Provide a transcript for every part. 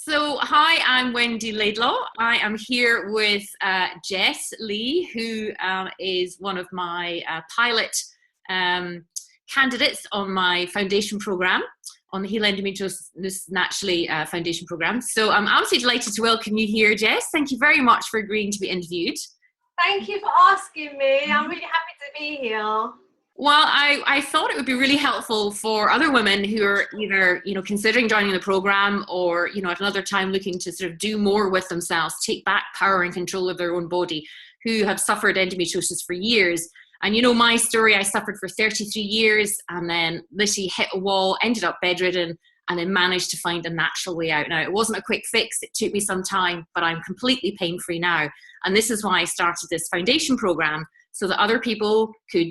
So, hi, I'm Wendy Laidlaw. I am here with Jess Lee, who is one of my pilot candidates on my foundation program, on the Heal Endometriosis Naturally foundation program. So, I'm absolutely delighted to welcome you here, Jess. Thank you very much for agreeing to be interviewed. Thank you for asking me. I'm really happy to be here. Well, I thought it would be really helpful for other women who are either, considering joining the program or, at another time looking to sort of do more with themselves, take back power and control of their own body, who have suffered endometriosis for years. And my story, I suffered for 33 years and then literally hit a wall, ended up bedridden, and then managed to find a natural way out. Now, it wasn't a quick fix. It took me some time, but I'm completely pain-free now. And this is why I started this foundation program, so that other people could,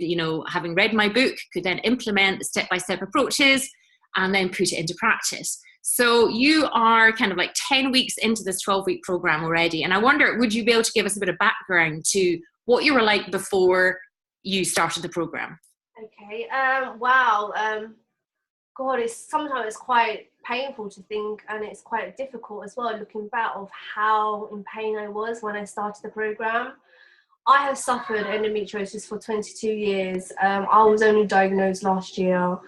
having read my book, could then implement the step-by-step approaches and then put it into practice. So you are kind of like 10 weeks into this 12-week program already. And I wonder, would you be able to give us a bit of background to what you were like before you started the program? Okay. Wow. God, sometimes it's quite painful to think, and it's quite difficult as well, looking back of how in pain I was when I started the program. I have suffered endometriosis for 22 years. I was only diagnosed last year.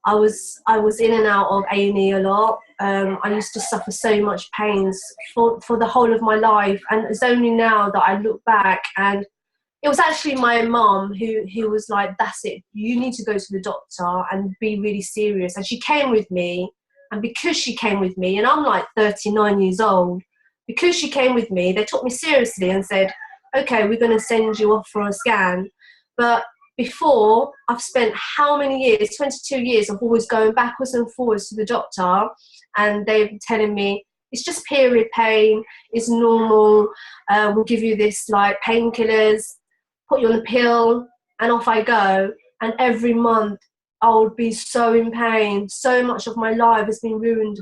I was in and out of A&E a lot. I used to suffer so much pains for the whole of my life, and it's only now that I look back, and it was actually my mum who was like, that's it, you need to go to the doctor and be really serious. And she came with me, and because she came with me, and I'm like 39 years old, because she came with me, they took me seriously and said, okay, we're going to send you off for a scan. But before, I've spent how many years, 22 years, of always going backwards and forwards to the doctor, and they're telling me, it's just period pain, it's normal, we'll give you this like painkillers, put you on the pill, and off I go. And every month I would be so in pain. So much of my life has been ruined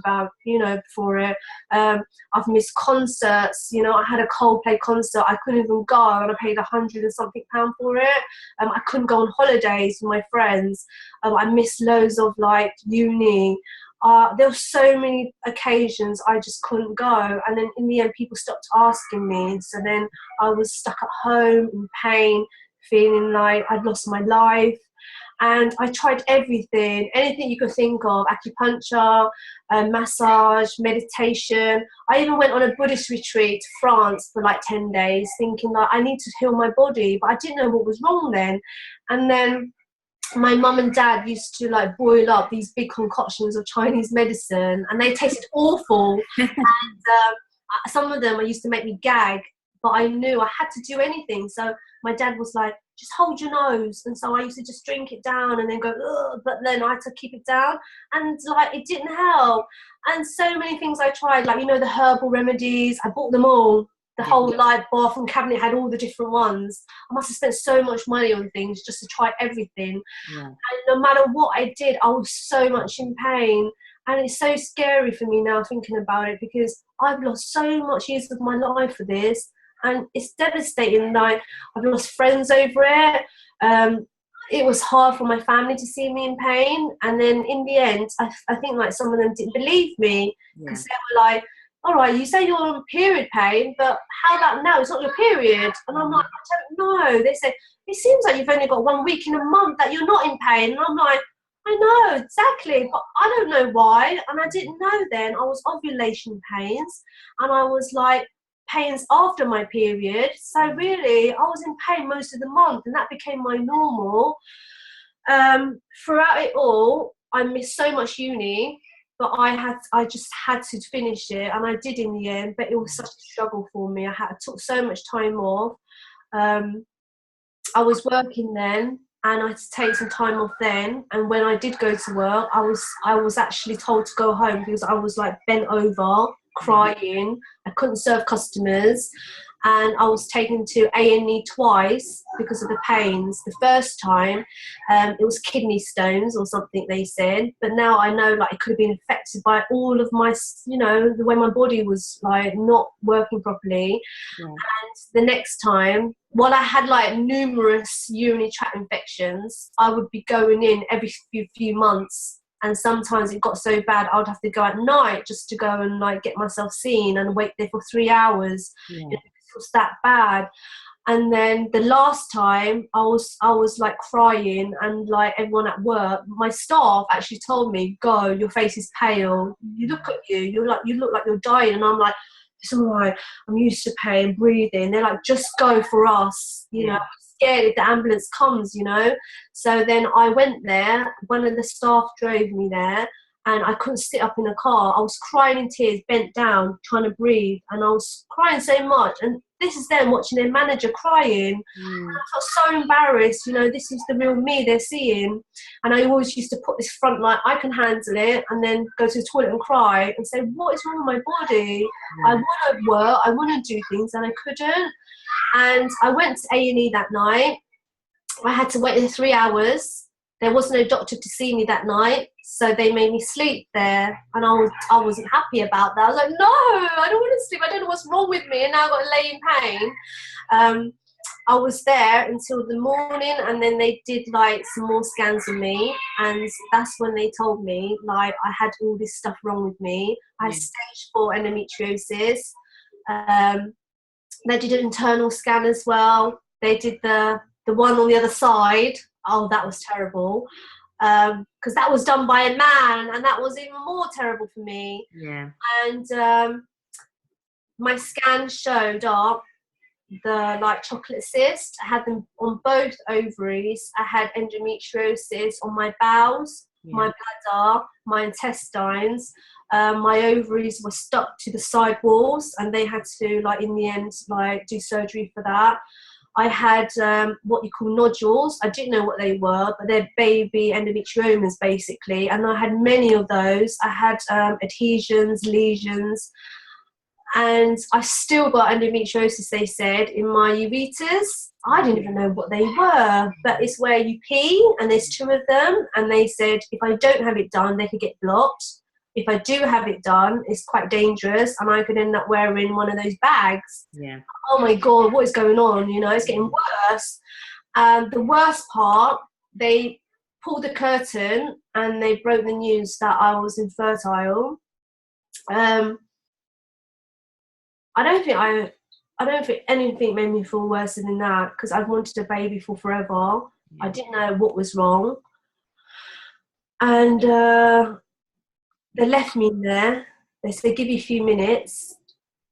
for it. I've missed concerts. I had a Coldplay concert. I couldn't even go, and I paid £100 and something for it. I couldn't go on holidays with my friends. I missed loads of like uni. There were so many occasions I just couldn't go, and then in the end people stopped asking me. So then I was stuck at home in pain, feeling like I'd lost my life. And I tried everything, anything you could think of: acupuncture, massage, meditation. I even went on a Buddhist retreat to France for like 10 days, thinking like I need to heal my body, but I didn't know what was wrong then. And then my mum and dad used to like boil up these big concoctions of Chinese medicine, and they tasted awful. And some of them used to make me gag, but I knew I had to do anything. So my dad was like, just hold your nose. And so I used to just drink it down and then go, ugh, but then I had to keep it down, and like it didn't help. And so many things I tried, like the herbal remedies, I bought them all. The whole like bathroom cabinet had all the different ones. I must have spent so much money on things just to try everything. Yeah. And no matter what I did, I was so much in pain. And it's so scary for me now thinking about it, because I've lost so much years of my life for this. And it's devastating. Like, I've lost friends over it. It was hard for my family to see me in pain. And then in the end, I think like some of them didn't believe me, because they were like, all right, you say you're on period pain, but how about now? It's not your period. And I'm like, I don't know. They said, it seems like you've only got 1 week in a month that you're not in pain. And I'm like, I know, exactly, but I don't know why. And I didn't know then. I was ovulation pains, and I was like, pains after my period. So really, I was in pain most of the month, and that became my normal. Throughout it all, I missed so much uni, but I just had to finish it, and I did in the end. But it was such a struggle for me. I took so much time off. I was working then, and I had to take some time off then. And when I did go to work, I was actually told to go home, because I was like bent over, crying. I couldn't serve customers, and I was taken to A&E twice because of the pains. The first time, it was kidney stones or something, they said, but now I know like it could have been affected by all of my, the way my body was like not working properly. Yeah. And the next time, while I had like numerous urinary tract infections, I would be going in every few months And sometimes it got so bad I would have to go at night just to go and like get myself seen and wait there for 3 hours. Yeah. It was that bad. And then the last time I was like crying, and like everyone at work, my staff actually told me, "Go, your face is pale. You look at you. You look like you're dying." And I'm like, "It's all right. I'm used to pain, breathing." They're like, "Just go for us. You know, I'm scared if the ambulance comes, you know." So then I went there. One of the staff drove me there, and I couldn't sit up in the car. I was crying in tears, bent down, trying to breathe, and I was crying so much. And this is them watching their manager crying. And I felt so embarrassed, you know, this is the real me they're seeing. And I always used to put this front like, I can handle it, and then go to the toilet and cry and say, what is wrong with my body? I want to work, I want to do things, and I couldn't. And I went to A&E that night. I had to wait 3 hours. There was no doctor to see me that night, so they made me sleep there, and I wasn't happy about that. I was like, no, I don't want to sleep. I don't know what's wrong with me, and now I've got to lay in pain. I was there until the morning, and then they did like some more scans on me, and that's when they told me like I had all this stuff wrong with me. I had stage 4 endometriosis. They did an internal scan as well. They did the one on the other side. Oh, that was terrible. Because that was done by a man, and that was even more terrible for me. Yeah. And my scan showed up the like chocolate cyst. I had them on both ovaries. I had endometriosis on my bowels, my bladder, my intestines. My ovaries were stuck to the side walls, and they had to like in the end like do surgery for that. I had what you call nodules. I didn't know what they were, but they're baby endometriomas basically, and I had many of those. I had adhesions, lesions, and I still got endometriosis, they said, in my ureters. I didn't even know what they were, but it's where you pee, and there's 2 of them, and they said if I don't have it done, they could get blocked. If I do have it done, it's quite dangerous, and I could end up wearing one of those bags. Yeah. Oh my God, what is going on? You know, it's getting worse. The worst part, they pulled the curtain and they broke the news that I was infertile. I don't think anything made me feel worse than that, because I've wanted a baby for forever. I didn't know what was wrong. And they left me in there. They said, give you a few minutes.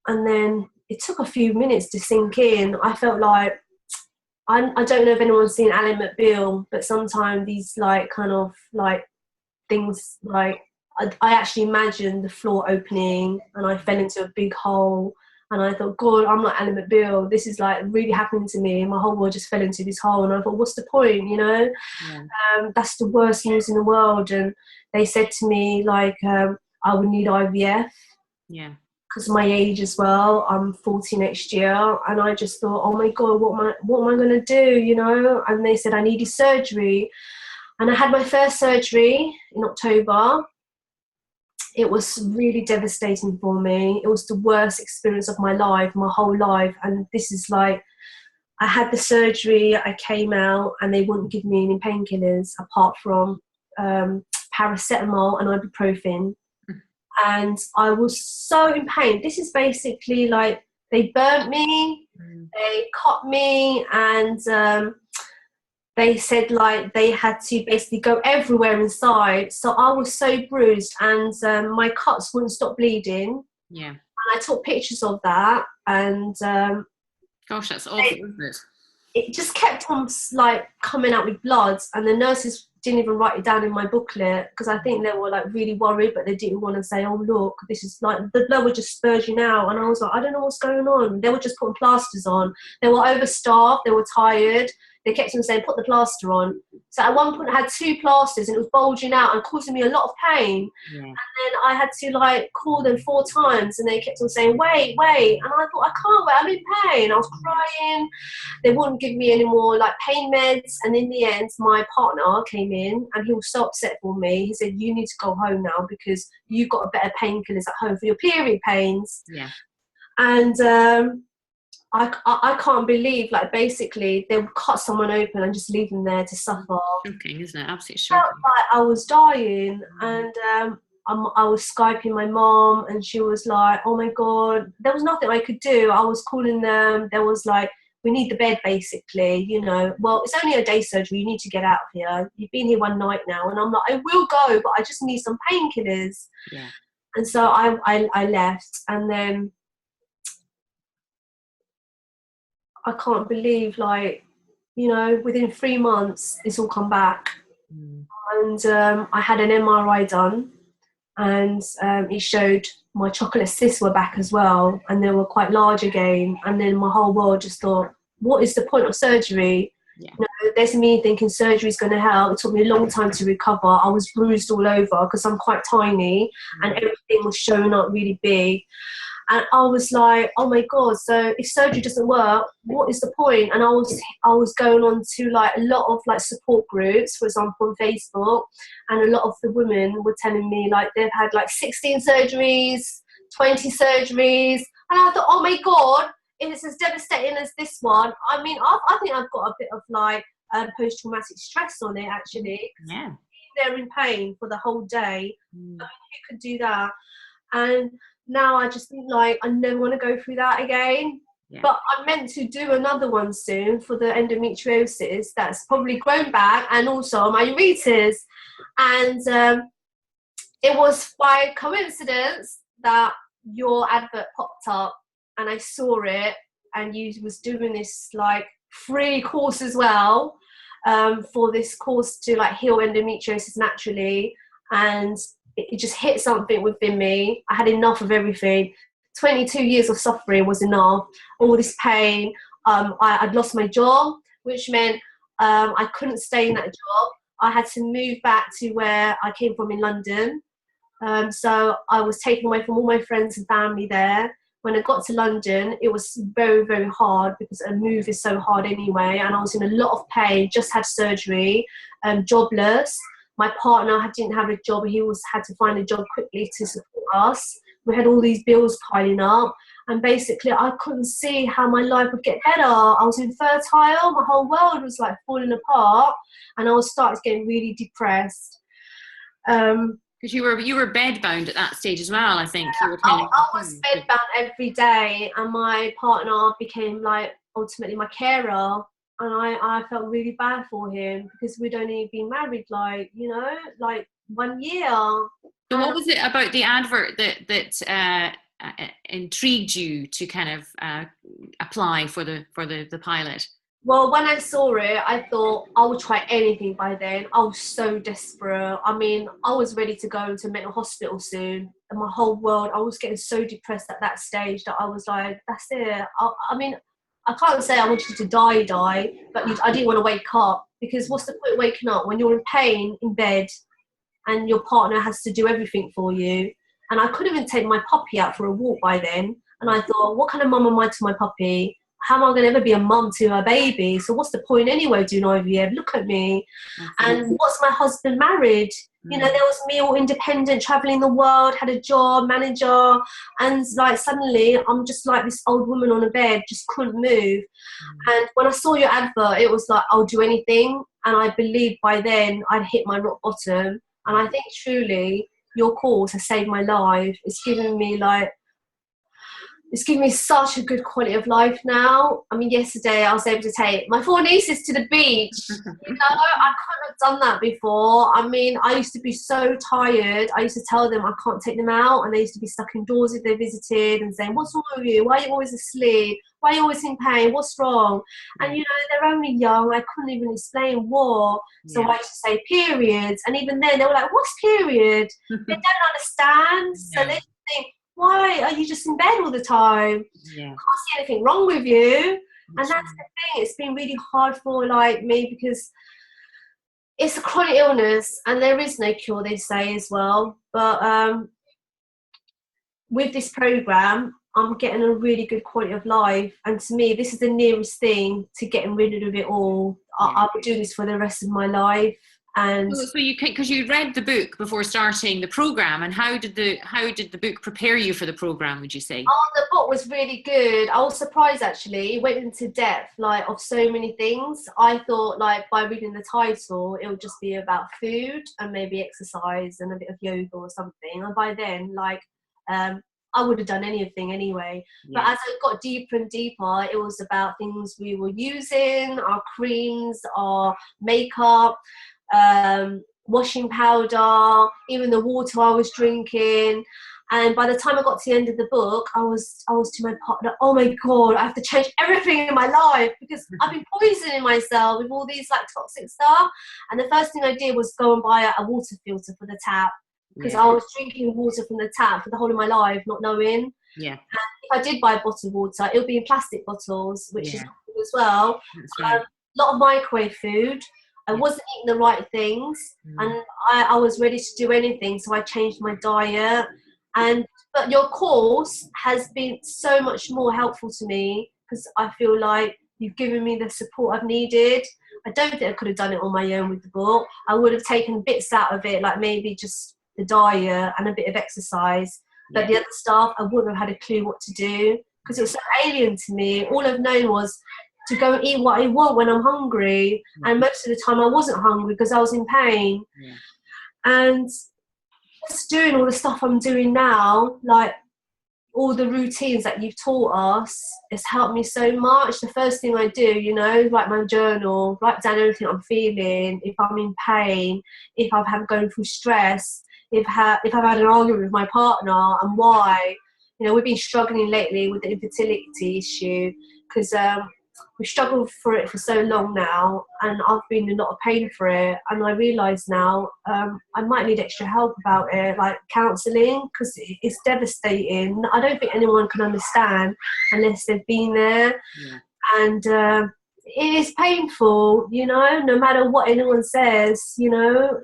And then it took a few minutes to sink in. I felt like, I don't know if anyone's seen Ally McBeal, but sometimes these like kind of like things, like I actually imagined the floor opening, and I fell into a big hole. And I thought, God, I'm not Ally McBeal. This is like really happening to me. My whole world just fell into this hole. And I thought, what's the point, you know? That's the worst news in the world. And they said to me, like, I would need IVF. Yeah. Because of my age as well. I'm 40 next year. And I just thought, oh my God, what am I going to do, you know? And they said I needed surgery. And I had my first surgery in October. It was really devastating for me. It was the worst experience of my life, my whole life. And this is like, I had the surgery, I came out, and they wouldn't give me any painkillers apart from paracetamol and ibuprofen. And I was so in pain. This is basically like, they burnt me, they cut me, and they said like they had to basically go everywhere inside. So I was so bruised, and my cuts wouldn't stop bleeding. Yeah. And I took pictures of that, and gosh, that's awful, isn't it? It just kept on like coming out with blood, and the nurses didn't even write it down in my booklet, because I think they were like really worried, but they didn't want to say, oh look, this is like the blood was just spurging out. And I was like, I don't know what's going on. They were just putting plasters on. They were overstaffed, they were tired. They kept on saying, put the plaster on. So at one point I had 2 plasters, and it was bulging out and causing me a lot of pain. And then I had to like call them 4 times, and they kept on saying, wait. And I thought, I can't wait, I'm in pain. I was crying. They wouldn't give me any more like pain meds. And in the end, my partner came in, and he was so upset for me. He said, you need to go home now, because you've got a better painkillers at home for your period pains. Yeah. And I can't believe, like, basically they would cut someone open and just leave them there to suffer. Shocking, isn't it? Absolutely I felt shocking. like I was dying, and I was Skyping my mom, and she was like, "Oh my god," there was nothing I could do. I was calling them. There was like, "We need the bed," basically. You know, well, it's only a day surgery. You need to get out of here. You've been here one night now, and I'm like, I will go, but I just need some painkillers. Yeah. And so I left, and then I can't believe, like, you know, within 3 months, it's all come back. And I had an MRI done, and it showed my chocolate cysts were back as well, and they were quite large again. And then my whole world just thought, what is the point of surgery? Yeah. You know, there's me thinking surgery is going to help. It took me a long time to recover. I was bruised all over because I'm quite tiny, and everything was showing up really big. And I was like, oh my god, so if surgery doesn't work, what is the point? And I was going on to like a lot of like support groups, for example on Facebook, and a lot of the women were telling me like they've had like 16 surgeries, 20 surgeries, and I thought, oh my god, if it's as devastating as this one, I mean, I think I've got a bit of like post-traumatic stress on it actually. Yeah. They're in pain for the whole day. I mean, who could do that? And now I just think like I never want to go through that again. Yeah. But I'm meant to do another one soon for the endometriosis that's probably grown back, and also my ureters. And it was by coincidence that your advert popped up, and I saw it, and you was doing this like free course as well, for this course to like heal endometriosis naturally. And it just hit something within me. I had enough of everything. 22 years of suffering was enough. All this pain. I'd lost my job, which meant I couldn't stay in that job. I had to move back to where I came from in London. So I was taken away from all my friends and family there. When I got to London, it was very, very hard because a move is so hard anyway. And I was in a lot of pain, just had surgery, jobless. My partner didn't have a job. He had to find a job quickly to support us. We had all these bills piling up. And basically, I couldn't see how my life would get better. I was infertile. My whole world was like falling apart. And I started getting really depressed. Because you were bedbound at that stage as well, I think. Yeah, I was bedbound every day. And my partner became like ultimately my carer. And I felt really bad for him because we'd only been married like 1 year. So what was it about the advert that intrigued you to kind of apply for the pilot? Well, when I saw it, I thought I would try anything by then. I was so desperate. I mean, I was ready to go into mental hospital soon. And my whole world, I was getting so depressed at that stage that I was like, that's it. I mean, I can't say I wanted to die, but I didn't want to wake up, because what's the point of waking up when you're in pain in bed and your partner has to do everything for you? And I couldn't even take my puppy out for a walk by then. And I thought, what kind of mum am I to my puppy? How am I going to ever be a mum to a baby? So what's the point anyway doing IVF? Look at me. And what's my husband married? You know, there was me all independent, traveling the world, had a job, manager, and like suddenly I'm just like this old woman on a bed, just couldn't move. And when I saw your advert, it was like, I'll do anything. And I believed by then I'd hit my rock bottom. And I think truly your course has saved my life. It's given me such a good quality of life now. I mean, yesterday I was able to take my 4 nieces to the beach. You know, I couldn't have done that before. I mean, I used to be so tired. I used to tell them I can't take them out, and they used to be stuck indoors if they visited and saying, what's wrong with you? Why are you always asleep? Why are you always in pain? What's wrong? And, you know, they're only young. I couldn't even explain what. So I used to say periods. And even then, they were like, what's period? They don't understand. So they think, why are you just in bed all the time? I can't see anything wrong with you. And that's the thing. It's been really hard for like me, because it's a chronic illness and there is no cure, they say as well. But with this program, I'm getting a really good quality of life. And to me, this is the nearest thing to getting rid of it all. I'll be doing this for the rest of my life. And So you can, because you read the book before starting the program, and how did the book prepare you for the program, would you say? oh, the book was really good. I was surprised actually. It went into depth, like, of so many things. I thought, like, by reading the title, it would just be about food and maybe exercise and a bit of yoga or something. And by then, like, I would have done anything anyway. Yeah. But as I got deeper and deeper, it was about things we were using, our creams, our makeup, washing powder, even the water I was drinking. And by the time I got to the end of the book, I was to my partner, oh my God, I have to change everything in my life because I've been poisoning myself with all these, like, toxic stuff. And the first thing I did was go and buy a water filter for the tap, because I was drinking water from the tap for the whole of my life, not knowing. Yeah. And if I did buy bottled water, it would be in plastic bottles, which is good as well. That's right. A lot of microwave food. I wasn't eating the right things, and I was ready to do anything, so I changed my diet. But your course has been so much more helpful to me, because I feel like you've given me the support I've needed. I don't think I could have done it on my own with the book. I would have taken bits out of it, like maybe just the diet and a bit of exercise. But the other stuff, I wouldn't have had a clue what to do, because it was so alien to me. All I've known was to go and eat what I want when I'm hungry. And most of the time I wasn't hungry because I was in pain. And just doing all the stuff I'm doing now, like all the routines that you've taught us, it's helped me so much. The first thing I do, write my journal, write down everything I'm feeling, if I'm in pain, if I've going through stress, if I've had an argument with my partner and why. We've been struggling lately with the infertility issue, because we've struggled for it for so long now, and I've been in a lot of pain for it. And I realise now I might need extra help about it, like counselling, because it's devastating. I don't think anyone can understand unless they've been there. And it is painful, no matter what anyone says,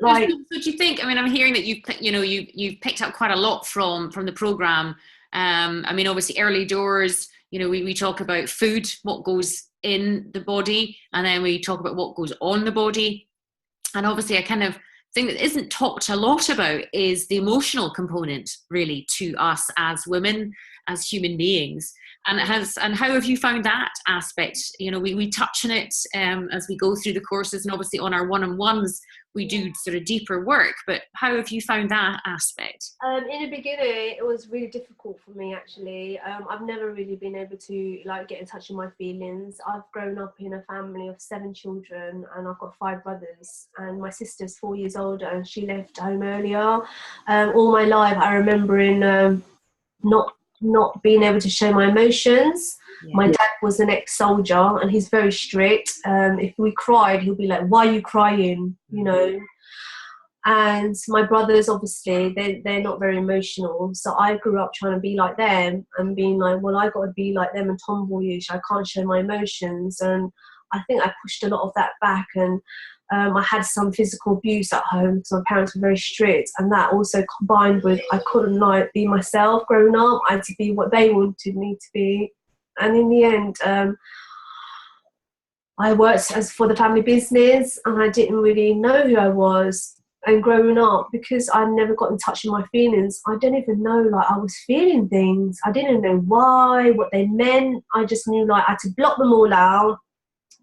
like. So do you think? I mean, I'm hearing that you've picked up quite a lot from the program. I mean, obviously, early doors. We talk about food, what goes in the body, and then we talk about what goes on the body. And obviously, a kind of thing that isn't talked a lot about is the emotional component, really, to us as women, as human beings. And how have you found that aspect? We touch on it as we go through the courses, and obviously on our one-on-ones we do sort of deeper work. But how have you found that aspect? In the beginning, it was really difficult for me, actually. I've never really been able to, like, get in touch with my feelings. I've grown up in a family of 7 children, and I've got 5 brothers, and my sister's 4 years older, and she left home earlier. All my life I remember not being able to show my emotions. My dad was an ex-soldier, and he's very strict. If we cried, he'll be like, why are you crying? And my brothers, obviously, they're not very emotional. So I grew up trying to be like them and being like, well, I got to be like them and tomboyish. I can't show my emotions. And I think I pushed a lot of that back. And I had some physical abuse at home because my parents were very strict. And that also combined with I couldn't, like, be myself growing up. I had to be what they wanted me to be. And in the end, I worked for the family business, and I didn't really know who I was. And growing up, because I never got in touch with my feelings, I didn't even know, like, I was feeling things. I didn't know why, what they meant. I just knew, like, I had to block them all out.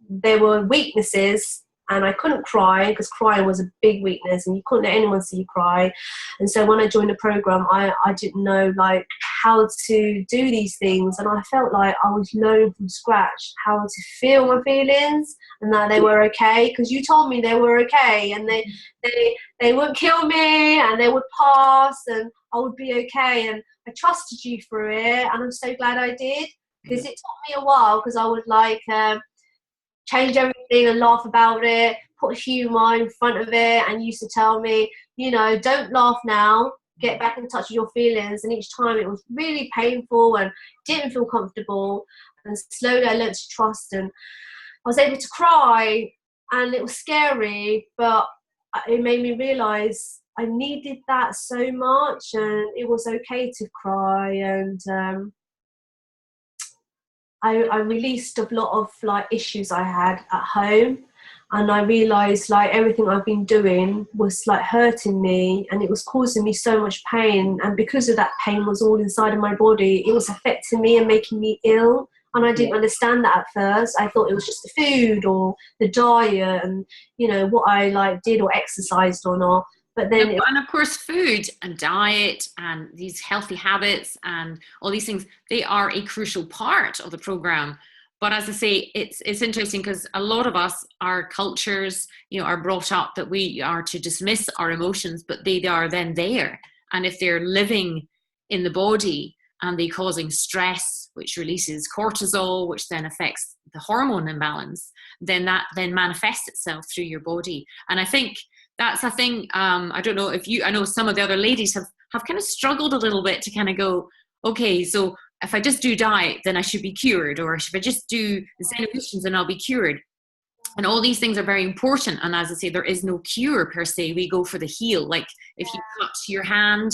There were weaknesses, and I couldn't cry because crying was a big weakness, and you couldn't let anyone see you cry. And so when I joined the program, I didn't know, like, how to do these things, and I felt like I was learning from scratch how to feel my feelings and that they were okay, because you told me they were okay, and they wouldn't kill me, and they would pass, and I would be okay. And I trusted you for it, and I'm so glad I did, because it took me a while, because I would, like, change everything and laugh about it, put humour in front of it, and you used to tell me, don't laugh now, get back in touch with your feelings. And each time it was really painful and didn't feel comfortable, and slowly I learned to trust, and I was able to cry, and it was scary, but it made me realise I needed that so much, and it was okay to cry. And I released a lot of, like, issues I had at home, And I realised like everything I've been doing was like hurting me, and it was causing me so much pain. And because of that pain was all inside of my body, it was affecting me and making me ill. And I didn't understand that at first. I thought it was just the food or the diet and, you know, what I like did or exercised or not. But then And of course, food and diet and these healthy habits and all these things, they are a crucial part of the program. But as I say, it's interesting because a lot of us, our cultures, you know, are brought up that we are to dismiss our emotions, but they are then there. And if they're living in the body and they're causing stress, which releases cortisol, which then affects the hormone imbalance, then that then manifests itself through your body. And I think that's a thing. I don't know if you, I know some of the other ladies have kind of struggled a little bit to kind of go, okay, so if I just do diet, then I should be cured, or if I just do the Zen emotions, then I'll be cured. And all these things are very important. And as I say, there is no cure per se. We go for the heal. Like if you cut your hand,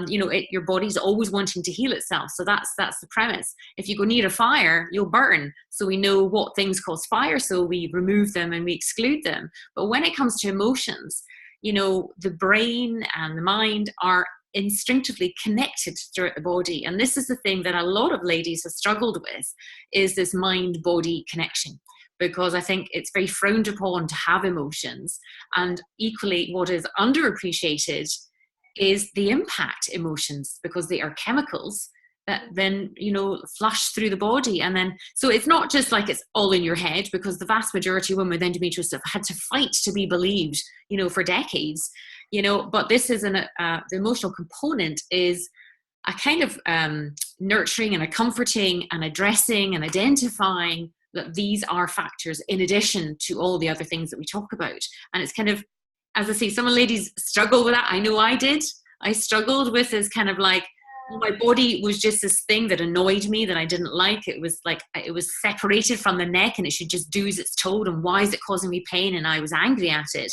you know, your body's always wanting to heal itself. So that's the premise. If you go near a fire, you'll burn. So we know what things cause fire. So we remove them and we exclude them. But when it comes to emotions, you know, the brain and the mind are instinctively connected throughout the body. And this is the thing that a lot of ladies have struggled with, is this mind-body connection. Because I think it's very frowned upon to have emotions. And equally, what is underappreciated is the impact emotions, because they are chemicals that then, you know, flush through the body. And then, so it's not just like it's all in your head, because the vast majority of women with endometriosis have had to fight to be believed, you know, for decades, you know, but this is the emotional component is a kind of nurturing and a comforting and addressing and identifying that these are factors in addition to all the other things that we talk about. And it's kind of, as I say, some ladies struggle with that. I know I did. I struggled with this kind of like, my body was just this thing that annoyed me, that I didn't like. It was like, it was separated from the neck and it should just do as it's told. And why is it causing me pain? And I was angry at it.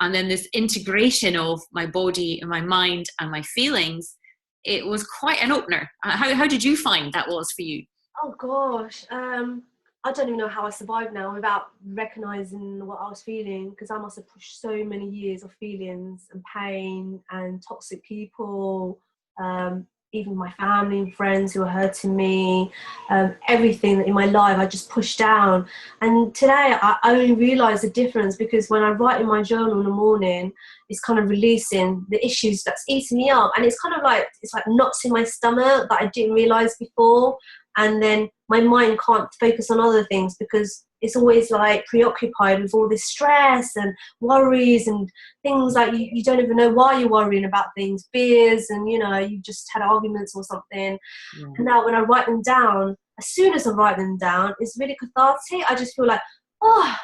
And then this integration of my body and my mind and my feelings, it was quite an opener. How did you find that was for you? oh gosh, I don't even know how I survived now without recognizing what I was feeling, because I must have pushed so many years of feelings and pain and toxic people, even my family and friends who were hurting me, everything in my life I just pushed down. And today I only realize the difference, because when I write in my journal in the morning, it's kind of releasing the issues that's eating me up, and it's kind of like, it's like knots in my stomach that I didn't realize before. And then my mind can't focus on other things, because it's always like preoccupied with all this stress and worries and things like you don't even know why you're worrying about things, fears, and, you know, you just had arguments or something. Yeah. And now when I write them down, as soon as I write them down, it's really cathartic. I just feel like, oh,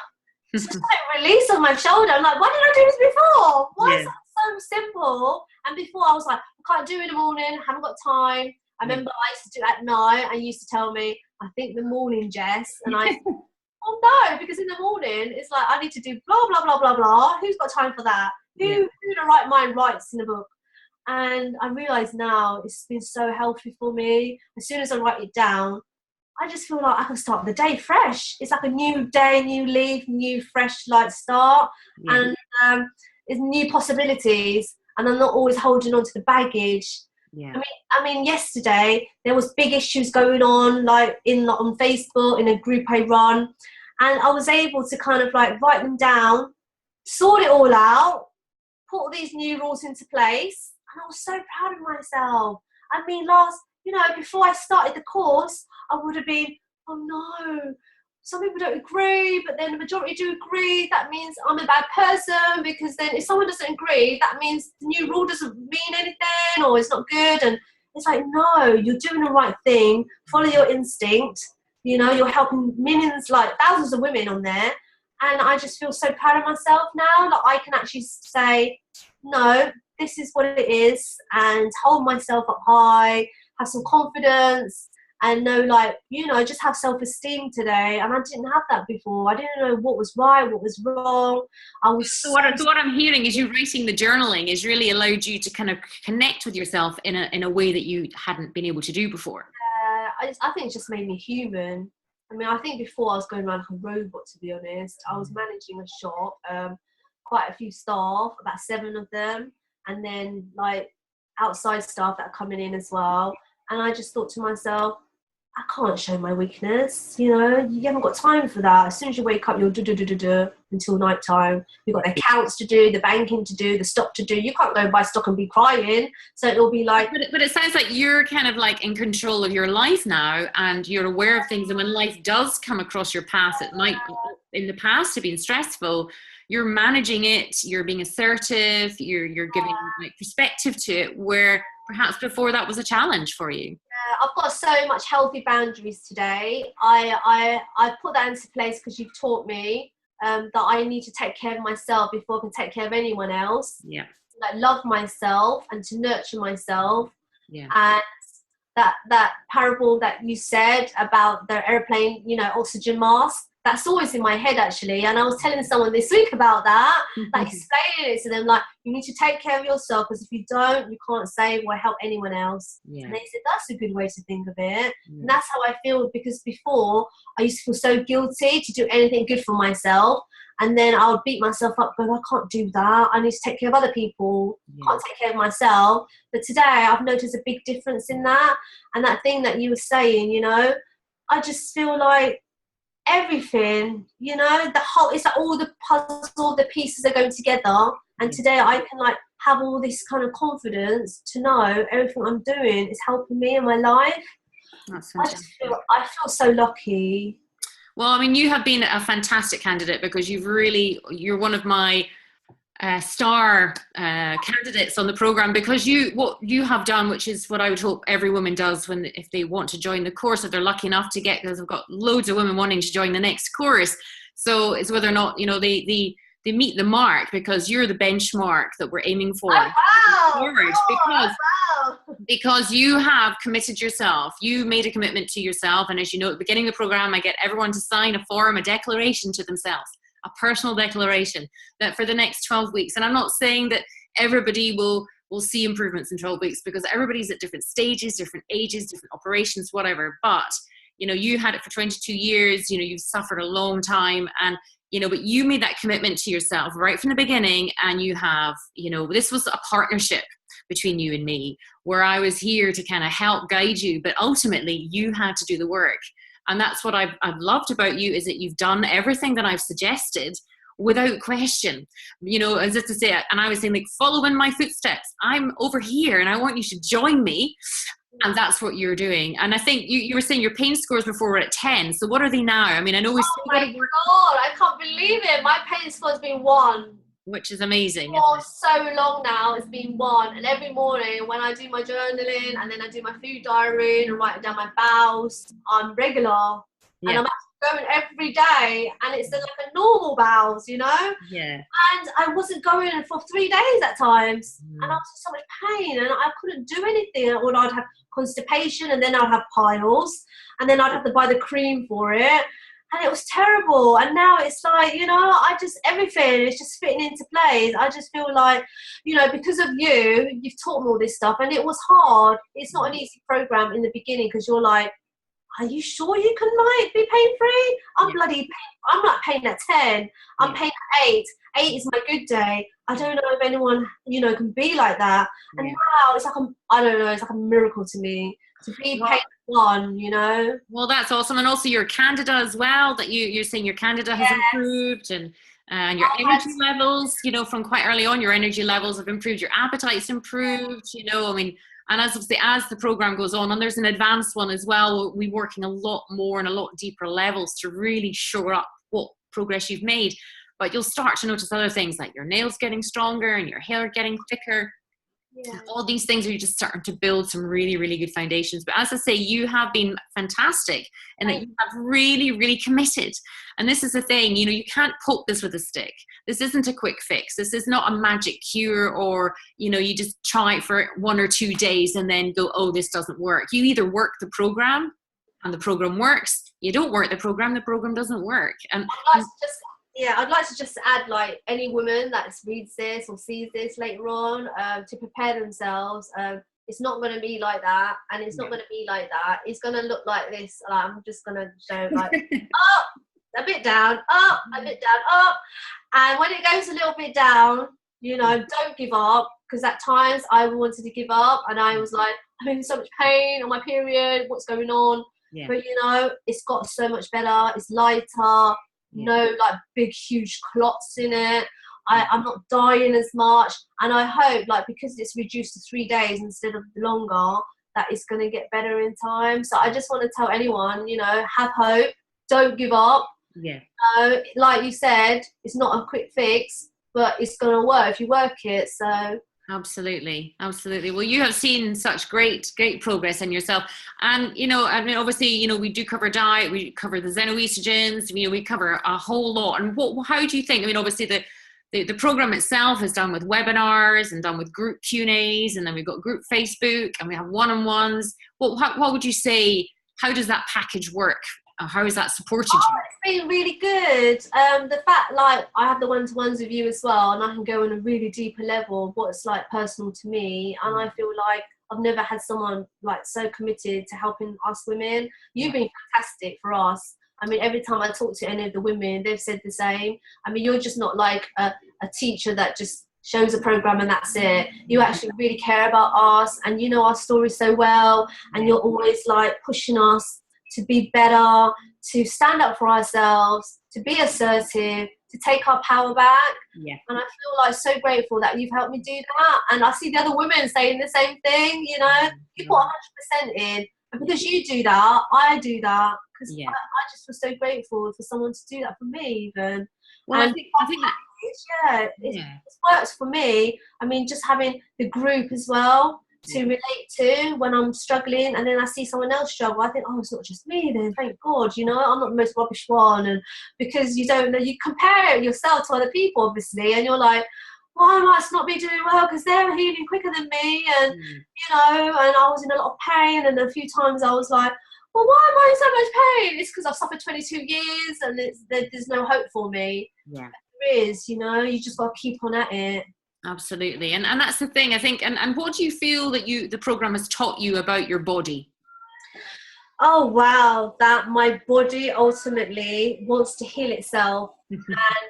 it's just like release on my shoulder. I'm like, why did I do this before? Why is that so simple? And before I was like, I can't do it in the morning, haven't got time. I remember I used to do it at night, and you used to tell me, I think the morning, Jess. And I said, oh no, because in the morning, it's like, I need to do blah, blah, blah, blah, blah. Who's got time for that? Who in the right mind writes in a book? And I realise now it's been so healthy for me. As soon as I write it down, I just feel like I can start the day fresh. It's like a new day, new leaf, new fresh like start. Yeah. And it's new possibilities. And I'm not always holding on to the baggage. Yeah. I mean, yesterday there was big issues going on, like on Facebook in a group I run, and I was able to kind of like write them down, sort it all out, put all these new rules into place, and I was so proud of myself. I mean, before I started the course, I would have been, oh no, some people don't agree, but then the majority do agree. That means I'm a bad person, because then if someone doesn't agree, that means the new rule doesn't mean anything, or it's not good. And it's like, no, you're doing the right thing. Follow your instinct. You know, you're helping millions, like thousands of women on there. And I just feel so proud of myself now that I can actually say, no, this is what it is, and hold myself up high, have some confidence, and know, like, you know, just have self-esteem today. And I didn't have that before. I didn't know what was right, what was wrong. So what I'm hearing is you writing the journaling has really allowed you to kind of connect with yourself in a way that you hadn't been able to do before. I think it's just made me human. I mean, I think before I was going around like a robot, to be honest. I was managing a shop, quite a few staff, about 7 of them, and then like outside staff that are coming in as well. And I just thought to myself, I can't show my weakness, you know, you haven't got time for that. As soon as you wake up, you'll do until night time. You've got the accounts to do, the banking to do, the stock to do. You can't go and buy stock and be crying. So it'll be like... But it sounds like you're kind of like in control of your life now, and you're aware of things. And when life does come across your path, it might, in the past, have been stressful. You're managing it, you're being assertive, you're giving like perspective to it, where perhaps before that was a challenge for you. I've got so much healthy boundaries today. I put that into place because you've taught me that I need to take care of myself before I can take care of anyone else. Yeah. Like love myself and to nurture myself. Yeah. And that parable that you said about the airplane, you know, oxygen mask, that's always in my head actually. And I was telling someone this week about that, like explaining it to them, like you need to take care of yourself because if you don't, you can't save or help anyone else. Yeah. And they said that's a good way to think of it. Yeah. And that's how I feel, because before I used to feel so guilty to do anything good for myself. And then I would beat myself up going, I can't do that. I need to take care of other people. Yeah. Can't take care of myself. But today I've noticed a big difference in that. And that thing that you were saying, you know, I just feel like everything, you know, it's like all the puzzle, the pieces are going together. And today I can like have all this kind of confidence to know everything I'm doing is helping me in my life. That's fantastic. I feel so lucky. Well, I mean, you have been a fantastic candidate because you're one of my star candidates on the program, because what you have done, which is what I would hope every woman does if they want to join the course, if they're lucky enough to get, because I've got loads of women wanting to join the next course. So it's whether or not, you know, they meet the mark, because you're the benchmark that we're aiming for. Because you have committed yourself. You made a commitment to yourself. And as you know, at the beginning of the program, I get everyone to sign a form, a declaration to themselves, a personal declaration that for the next 12 weeks, and I'm not saying that everybody will see improvements in 12 weeks, because everybody's at different stages, different ages, different operations, whatever. But, you know, you had it for 22 years, you know, you've suffered a long time, and, you know, but you made that commitment to yourself right from the beginning. And you have, you know, this was a partnership between you and me, where I was here to kind of help guide you, but ultimately you had to do the work. And that's what I've loved about you, is that you've done everything that I've suggested without question. You know, as if to say, and I was saying, like, follow in my footsteps. I'm over here and I want you to join me. And that's what you're doing. And I think you were saying your pain scores before were at 10. So what are they now? I mean, I know we still got to work. Oh my God, I can't believe it. My pain score's been 1. Which is amazing. For so long now, it's been 1. And every morning when I do my journaling and then I do my food diary and write down my bowels, I'm regular. Yeah. And I'm actually going every day, and it's like a normal bowels, you know? Yeah. And I wasn't going for 3 days at times. And I was in so much pain and I couldn't do anything. Or I'd have constipation, and then I'd have piles, and then I'd have to buy the cream for it. And it was terrible. And now it's like, you know, everything is just fitting into place. I just feel like, you know, because of you've taught me all this stuff, and it was hard. It's not an easy program in the beginning, because you're like, are you sure you can like be pain free? I'm not pain at 10. I'm pain at 8. 8 is my good day. I don't know if anyone, you know, can be like that. And now it's like, I don't know, it's like a miracle to me to be pain 1, you know. Well, that's awesome. And also your candida as well, that you're saying your candida has improved, and your energy levels, you know, from quite early on, your energy levels have improved, your appetite's improved, you know, I mean. And as the program goes on, and there's an advanced one as well, we're working a lot more and a lot deeper levels to really shore up what progress you've made. But you'll start to notice other things, like your nails getting stronger and your hair getting thicker. Yeah. All these things are just starting to build some really, really good foundations. But as I say, you have been fantastic, and that you have really, really committed. And this is the thing, you know, you can't poke this with a stick. This isn't a quick fix. This is not a magic cure, or, you know, you just try it for 1 or 2 days and then go, oh, this doesn't work. You either work the program and the program works. You don't work the program doesn't work. And I'd like to just add, like, any woman that reads this or sees this later on, to prepare themselves. it's not going to be like that, and it's not going to be like that. It's going to look like this. Like, I'm just going to show like up, a bit down, up, a bit down, up. And when it goes a little bit down, you know, don't give up, because at times I wanted to give up, and I was like, I'm in so much pain on my period, what's going on? Yeah. But, you know, it's got so much better. It's lighter, no like big, huge clots in it. I'm not dying as much. And I hope, like, because it's reduced to 3 days instead of longer, that it's going to get better in time. So I just want to tell anyone, you know, have hope. Don't give up. Yeah. Like you said, it's not a quick fix, but it's going to work if you work it. So absolutely. Well, you have seen such great progress in yourself. And, you know, I mean, obviously, you know, we do cover diet, we cover the xenoestrogens, you know, we cover a whole lot. And how do you think, I mean, obviously the program itself is done with webinars and done with group Q&As, and then we've got group Facebook, and we have one-on-ones. What would you say, how does that package work? How has that supported you? It's been really good. The fact, like, I have the one-to-ones with you as well, and I can go on a really deeper level of what's like personal to me, and I feel like I've never had someone like so committed to helping us women. You've been fantastic for us. I mean, every time I talk to any of the women, they've said the same. I mean, you're just not like a teacher that just shows a program and that's it. You actually really care about us, and you know our story so well, and you're always like pushing us to be better, to stand up for ourselves, to be assertive, to take our power back. Yeah. And I feel like so grateful that you've helped me do that. And I see the other women saying the same thing, you know, you put 100% in. And because you do that, I do that. Because I just was so grateful for someone to do that for me even. Well, and I think that, it works for me. I mean, just having the group as well to relate to when I'm struggling, and then I see someone else struggle, I think, oh, it's not just me then, thank God, you know, I'm not the most rubbish one. And because you don't know, you compare yourself to other people, obviously, and you're like, why must not be doing well, because they're healing quicker than me, and you know, and I was in a lot of pain, and a few times I was like, well, why am I in so much pain? It's because I've suffered 22 years and there's no hope for me. Yeah, there is, you know, you just got to keep on at it. Absolutely. And that's the thing, I think. And what do you feel that the program has taught you about your body? Oh, wow. That my body ultimately wants to heal itself. And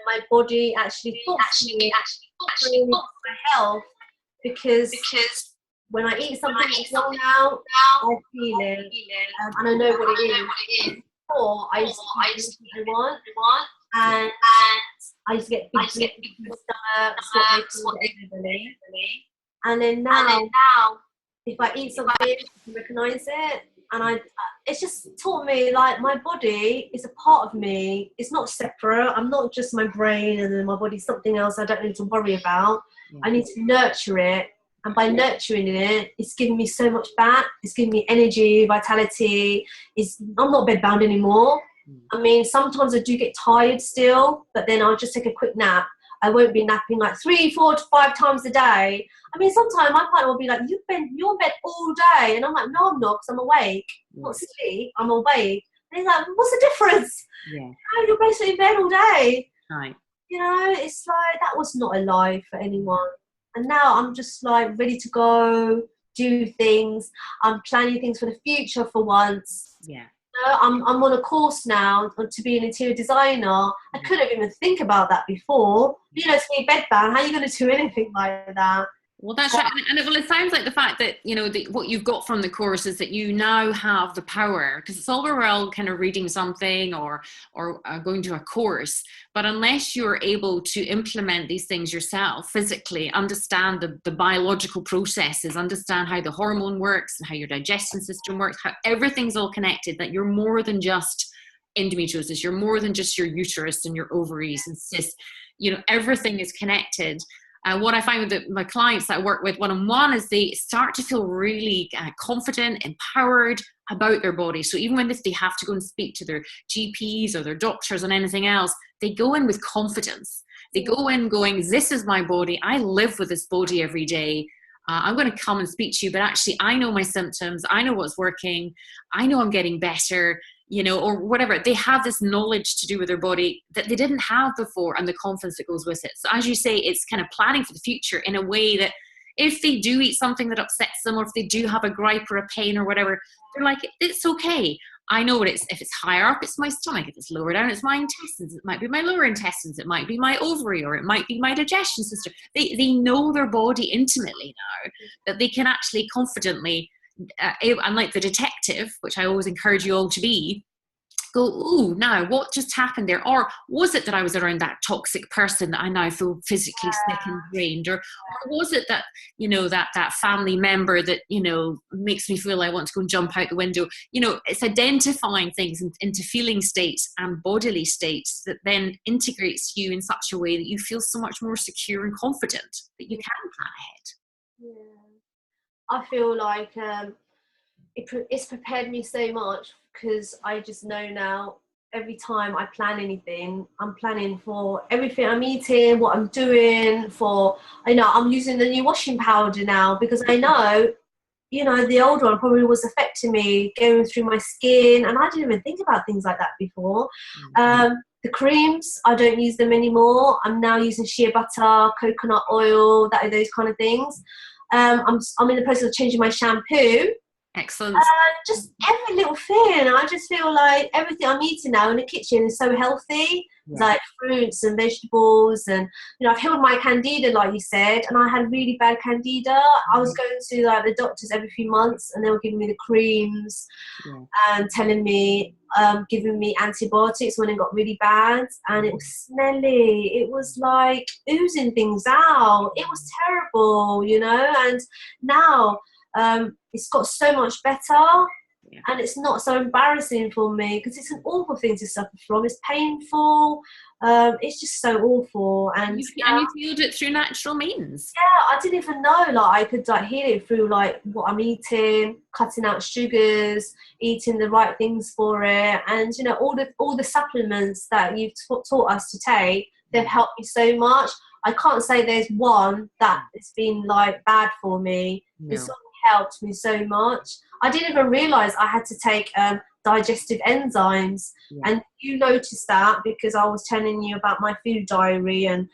my body actually thoughts me my health, because when I eat something that's wrong now, I feel it. And I know what it is. Before, I used to eat what I want. And I used to get big stomachs, what they call everybody. And then now, if I eat something, I can recognise it. And it's just taught me, like, my body is a part of me. It's not separate. I'm not just my brain and then my body's something else I don't need to worry about. I need to nurture it. And by nurturing it, it's giving me so much back. It's giving me energy, vitality. I'm not bedbound anymore. I mean, sometimes I do get tired still, but then I'll just take a quick nap. I won't be napping like 3, 4 to 5 times a day. I mean, sometimes my partner will be like, you're in bed all day. And I'm like, no, I'm not, because I'm awake. Not asleep, I'm awake. And he's like, what's the difference? Yeah. Oh, you're basically in bed all day. Right. You know, it's like, that was not a life for anyone. And now I'm just like ready to go, do things. I'm planning things for the future for once. Yeah. I'm on a course now to be an interior designer. I couldn't even think about that before. You know, to be bedbound, how are you going to do anything like that? Well, that's right. And it sounds like the fact that, you know, what you've got from the course is that you now have the power, because it's all very well kind of reading something or going to a course, but unless you're able to implement these things yourself physically, understand the biological processes, understand how the hormone works and how your digestion system works, how everything's all connected, that you're more than just endometriosis, you're more than just your uterus and your ovaries and cysts, you know, everything is connected. What I find with my clients that I work with one-on-one is they start to feel really confident, empowered about their body. So even if they have to go and speak to their GPs or their doctors on anything else, they go in with confidence. They go in going, this is my body. I live with this body every day. I'm going to come and speak to you, but actually I know my symptoms. I know what's working. I know I'm getting better, you know, or whatever. They have this knowledge to do with their body that they didn't have before, and the confidence that goes with it. So as you say, it's kind of planning for the future in a way that if they do eat something that upsets them, or if they do have a gripe or a pain or whatever, they're like, it's okay. I know what if it's higher up, it's my stomach. If it's lower down, it's my intestines. It might be my lower intestines. It might be my ovary, or it might be my digestion system. They know their body intimately now, that they can actually confidently, unlike the detective, which I always encourage you all to be, go, ooh, now what just happened there? Or was it that I was around that toxic person that I now feel physically sick and drained? Or was it that, that family member that, makes me feel I want to go and jump out the window? It's identifying things into feeling states and bodily states that then integrates you in such a way that you feel so much more secure and confident that you can plan ahead. Yeah. I feel like it's prepared me so much, because I just know now every time I plan anything, I'm planning for everything I'm eating, what I'm doing, I'm using the new washing powder now, because I know, the old one probably was affecting me, going through my skin, and I didn't even think about things like that before. The creams, I don't use them anymore. I'm now using shea butter, coconut oil, those kind of things. I'm in the process of changing my shampoo. Excellent. Just every little thing. I just feel like everything I'm eating now in the kitchen is so healthy. Yeah. Like fruits and vegetables, and I've healed my candida, like you said, and I had really bad candida. I was going to the doctors every few months, and they were giving me the creams and telling me, giving me antibiotics when it got really bad, and it was smelly. It was like oozing things out. It was terrible, and now it's got so much better, and it's not so embarrassing for me, because it's an awful thing to suffer from. It's painful. It's just so awful. And you healed it through natural means. Yeah, I didn't even know I could heal it through what I'm eating, cutting out sugars, eating the right things for it, and all the supplements that you've taught us to take. They've helped me so much. I can't say there's one that has been bad for me. No. It's helped me so much. I didn't even realize I had to take digestive enzymes, and you noticed that because I was telling you about my food diary, and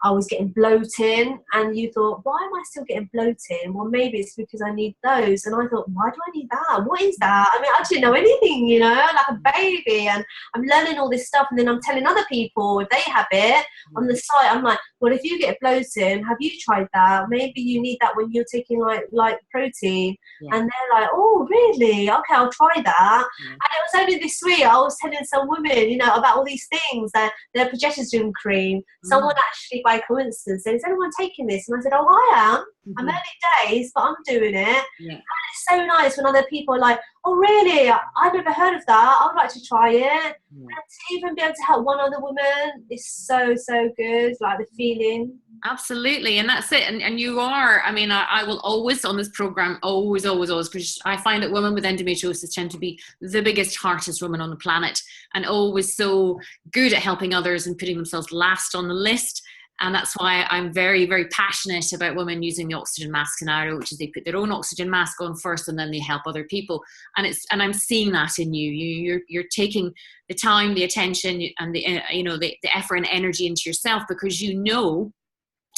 I was getting bloating, and you thought, why am I still getting bloating? Well, maybe it's because I need those. And I thought, why do I need that? What is that? I mean, I didn't know anything, like a baby, and I'm learning all this stuff, and then I'm telling other people if they have it on the site. I'm like, well, if you get bloating, have you tried that? Maybe you need that when you're taking like protein. And they're like, oh, really? Okay, I'll try that. And it was only this week I was telling some women, about all these things, that their progesterone cream. Someone actually, by coincidence, said, is anyone taking this? And I said, oh, I am. I'm early days, but I'm doing it. And it's so nice when other people are like, oh, really? I've never heard of that. I'd like to try it. And to even be able to help one other woman is so, so good, the feeling. Absolutely. And that's it. And you are, I will always on this program, always, because I find that women with endometriosis tend to be the biggest, heartest women on the planet, and always so good at helping others and putting themselves last on the list. And that's why I'm very, very passionate about women using the oxygen mask scenario, which is they put their own oxygen mask on first, and then they help other people. And I'm seeing that in you. You're taking the time, the attention, and the effort and energy into yourself, because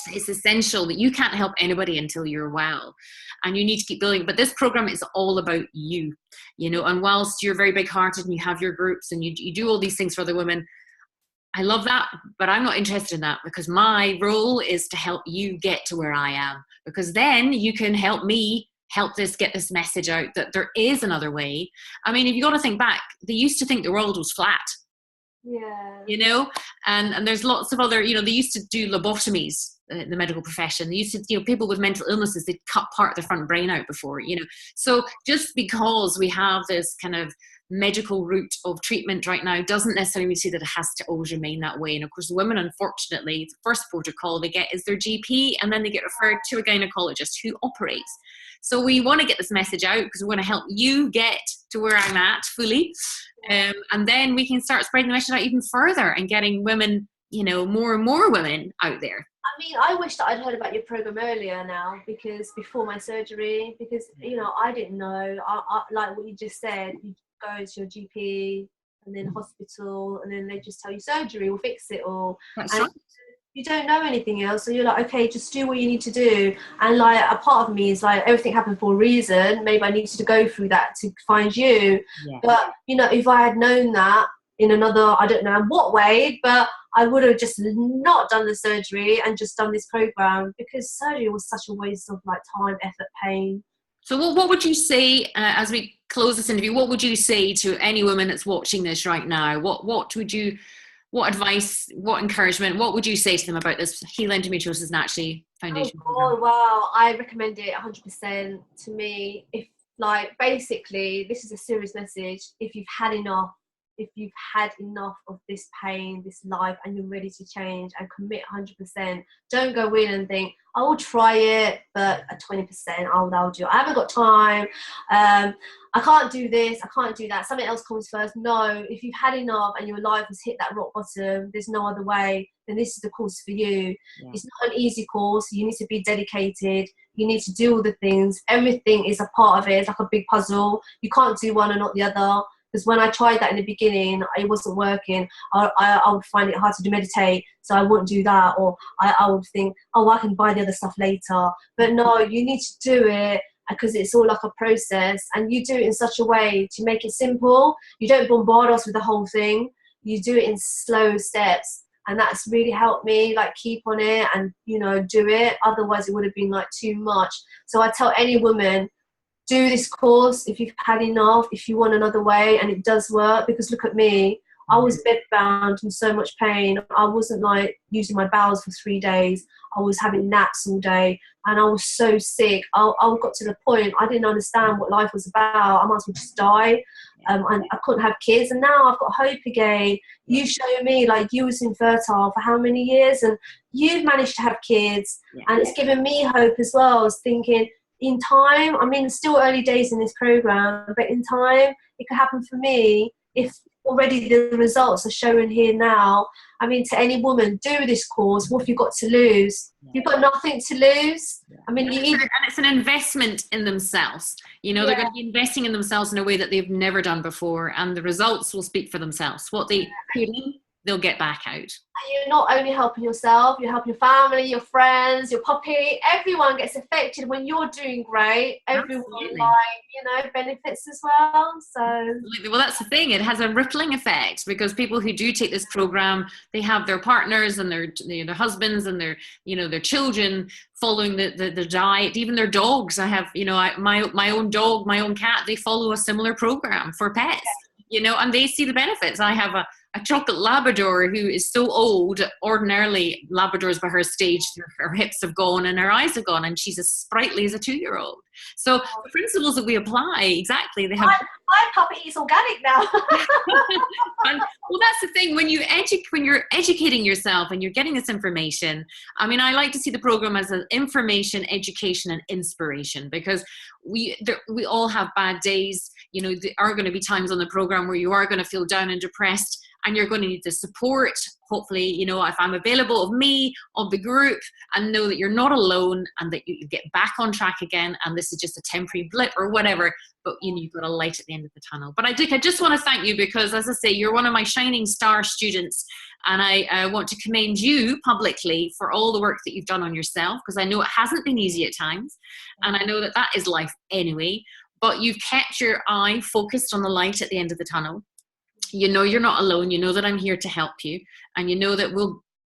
it's essential that you can't help anybody until you're well, and you need to keep building. But this program is all about you, and whilst you're very big hearted and you have your groups and you do all these things for other women, I love that, but I'm not interested in that, because my role is to help you get to where I am, because then you can help me get this message out that there is another way. If you got to think back, they used to think the world was flat. And there's lots of other, they used to do lobotomies in the medical profession. They used to, people with mental illnesses, they'd cut part of their front brain out before, So just because we have this kind of medical route of treatment right now doesn't necessarily say that it has to always remain that way. And of course, women, unfortunately, the first protocol they get is their GP, and then they get referred to a gynecologist who operates. So we want to get this message out, because we want to help you get to where I'm at fully. And then we can start spreading the message out even further and getting women, more and more women out there. I wish that I'd heard about your program earlier now, because before my surgery, because, I didn't know. I like what you just said, you go to your GP and then hospital, and then they just tell you surgery will fix it all. That's right. you don't know anything else, so you're like, okay, just do what you need to do. And like, a part of me is like, everything happened for a reason. Maybe I needed to go through that to find you. Yeah. But you know, if I had known that in another, I don't know what way, but I would have just not done the surgery and just done this program, because surgery was such a waste of like time, effort, pain. So what would you say, as we close this interview, what would you say to any woman that's watching this right now? What advice, what encouragement, what would you say to them about this Heal Endometriosis Naturally Foundation program? Oh, wow. I recommend it 100% to me. If, like, basically, this is a serious message. If you've had enough of this pain, this life, and you're ready to change and commit 100%, don't go in and think, I will try it, but at 20%, I'll do it. I haven't got time. I can't do this. I can't do that. Something else comes first. No, if you've had enough and your life has hit that rock bottom, there's no other way, then this is the course for you. Yeah. It's not an easy course. You need to be dedicated. You need to do all the things. Everything is a part of it. It's like a big puzzle. You can't do one and not the other. Because when I tried that in the beginning, it wasn't working. I would find it hard to meditate, so I wouldn't do that. Or I would think, oh, I can buy the other stuff later. But no, you need to do it, because it's all like a process. And you do it in such a way to make it simple. You don't bombard us with the whole thing. You do it in slow steps. And that's really helped me, like, keep on it and, you know, do it. Otherwise, it would have been like too much. So I tell any woman, do this course if you've had enough, if you want another way, and it does work. Because look at me, I was bedbound in so much pain. I wasn't like using my bowels for 3 days. I was having naps all day, and I was so sick. I got to the point I didn't understand what life was about. I might as well just die. I couldn't have kids, and now I've got hope again. You show me, like, you was infertile for how many years, and you've managed to have kids, and it's given me hope as well. I was thinking, in time, I mean, it's still early days in this program, but in time, it could happen for me if already the results are showing here now. I mean, to any woman, do this course. What have you got to lose? You've got nothing to lose. I mean, and it's an investment in themselves. You know, they're going to be investing in themselves in a way that they've never done before, and the results will speak for themselves. What they put in, they'll get back out. And you're not only helping yourself, you're helping your family, your friends, your puppy. Everyone gets affected when you're doing great. Everyone, benefits as well. So, well, that's the thing. It has a rippling effect, because people who do take this program, they have their partners and their husbands and their children following the diet. Even their dogs. I have my own dog, my own cat. They follow a similar program for pets. And they see the benefits. I have a chocolate Labrador who is so old. Ordinarily, Labradors by her stage, her hips have gone and her eyes have gone, and she's as sprightly as a 2-year-old. So the principles that we apply, exactly, they have. My puppy is organic now. Well, that's the thing. When you're educating yourself and you're getting this information, I mean, I like to see the program as an information, education, and inspiration, because we all have bad days. There are going to be times on the program where you are going to feel down and depressed, and you're going to need the support, hopefully, if I'm available, of me, of the group, and know that you're not alone, and that you get back on track again, and this is just a temporary blip or whatever, but you've got a light at the end of the tunnel. But I just want to thank you, because, as I say, you're one of my shining star students, and I want to commend you publicly for all the work that you've done on yourself, because I know it hasn't been easy at times, and I know that is life anyway, but you've kept your eye focused on the light at the end of the tunnel. You're not alone. You know that I'm here to help you, and you know that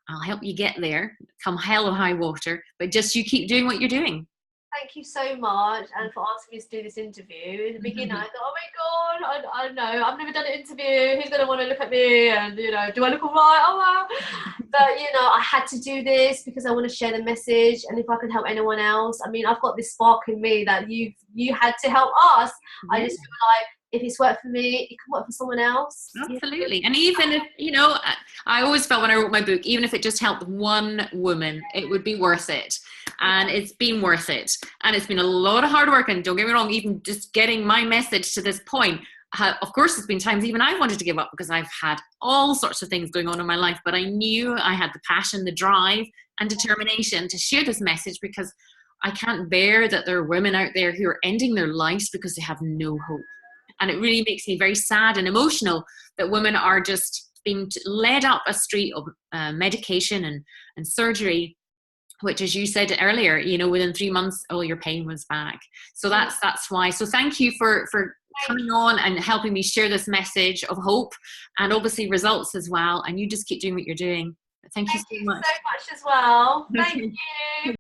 I'll help you get there, come hell or high water, but just you keep doing what you're doing. Thank you so much, and for asking me to do this interview. In the beginning, I thought, oh my God, I know, I've never done an interview. Who's going to want to look at me? And, do I look all right? Oh, wow. But, I had to do this because I want to share the message. And if I can help anyone else, I mean, I've got this spark in me that you had to help us. I just feel like, if it's worked for me, it can work for someone else. Absolutely. And even if, I always felt when I wrote my book, even if it just helped one woman, it would be worth it. And it's been worth it. And it's been a lot of hard work. And don't get me wrong, even just getting my message to this point, of course, there's been times even I wanted to give up, because I've had all sorts of things going on in my life, but I knew I had the passion, the drive, and determination to share this message, because I can't bear that there are women out there who are ending their lives because they have no hope. And it really makes me very sad and emotional that women are just been led up a street of medication and surgery, which, as you said earlier, you know, within 3 months, all your pain was back. So that's why. So thank you for coming on and helping me share this message of hope and obviously results as well. And you just keep doing what you're doing. Thank you so much. Thank you so much as well. Thank you.